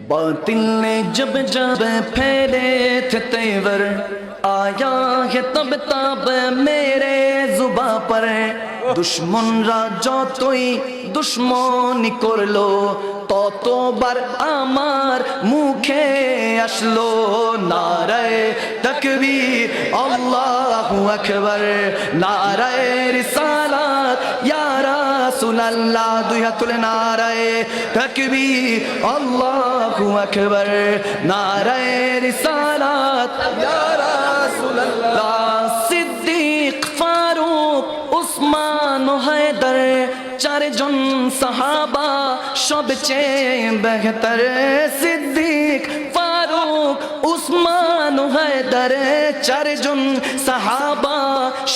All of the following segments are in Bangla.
बातिल ने जब जब फेरे थे तेवर, आया है तब तब मेरे जुबा पर। दुश्मन राजा तोई दुश्मनी करलो, ततोबार आमार मुखे आसलो नाराए तकबीर अल्लाहु আকবার, नाराए रिसालात या রাসূল আল্লাহ। দুই হাত তুলে নারায়ে তাকবীর আল্লাহু আকবার, নারায়ে রিসালাত ইয়া রাসূল আল্লাহ। সিদ্দিক ফারুক উসমান হায়দার চারজন সাহাবা সবচেয়ে বেহতর। সিদ্দিক ফারুক উসমান হায়দার চারজন সাহাবা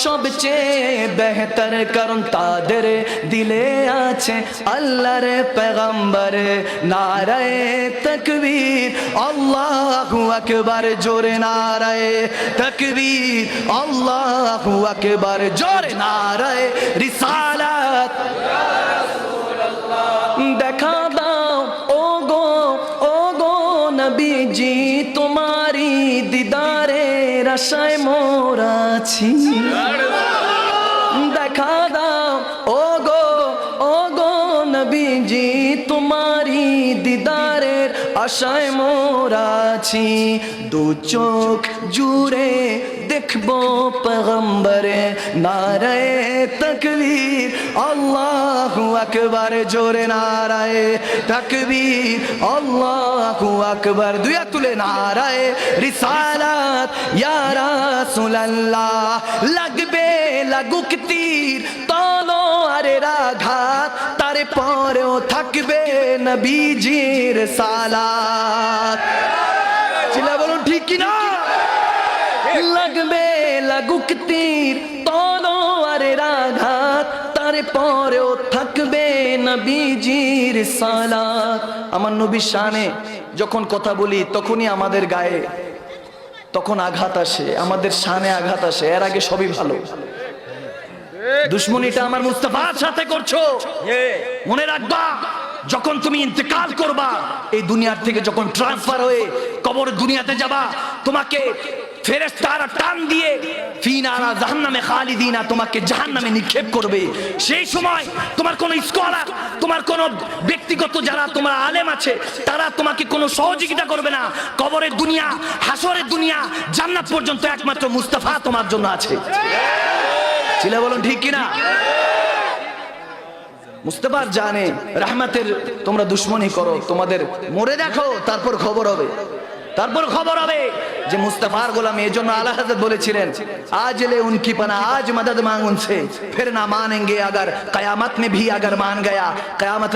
সবচেয়ে বেহতর, কারণ তাদের দিলে আছে আল্লাহর পেগম্বর। নারায়ে তাকবীর আল্লাহু আকবার, জোরে নারায়ে তাকবীর আল্লাহু আকবার, জোরে নারায়ে রিসালাত। দেখা দাও ও গো নবীজি, তোমারি দিদারের আশায় মোরা আছি। দেখা দাও ও গো নবীজি, তোমারি দিদারের আশায় মোরা আছি। দু চোখ জুড়ে দেখবো পেগম্বরে। নারায়ে তাকবীর আল্লাহু আকবার, জোরে নারায়ে তাকবীর আল্লাহু আকবার। দুই হাত তুলে নারায়ে রিসালাত ইয়া রাসূল আল্লাহ। লাগবে লাগুক তীর তলোয়ারের আঘাত, তারপরেও থাকবে নবীজির সালাত। চিল্লা বলুন ঠিক কিনা? লাগবে লাগুক তীর তলোয়ারের আঘাত, তারপরেও থাকবে নবীজির সালাত। আমার নবীর শানে যখন কথা বলি তখনই আমাদের গায়ে তখন আঘাত আসে, আমাদের শানে আঘাত আসে। এর আগে সবই ভালো। দুশ্মনীটা আমার মুস্তাফার সাথে করছো, মনে রাখবা যখন তুমি ইন্তেকাল করবা, এই দুনিয়ার থেকে যখন ট্রান্সফার হয়ে কবর দুনিয়াতে যাবা, তোমাকে ফেরেশতারা টান দিয়ে ফিনারা জাহান্নামে খালিদিনা, তোমাকে জাহান্নামে নিক্ষেপ করবে। সেই সময় তোমার কোনো স্কলার, তোমার কোনো ব্যক্তিগত যারা তোমার আলেম আছে, তারা তোমাকে কোনো সহযোগিতা করবে না। কবরের দুনিয়া, হাসরের দুনিয়া, জান্নাত পর্যন্ত একমাত্র মুস্তাফা তোমার জন্য আছে। চিল্লা বলুন ঠিক কিনা? মুস্তাফার জানে রহমতের তোমরা দুশ্মনী করো, তোমাদের মরে দেখো, তারপর খবর হবে যে মুস্তাফার গোলামি। এজন্য আলা হযরত বলেছিলেন, আজ লে উনকি পানা আজ মদদ মাंग उनसे, फिर ना मानेंगे अगर कयामत में भी अगर मान गया। कयामत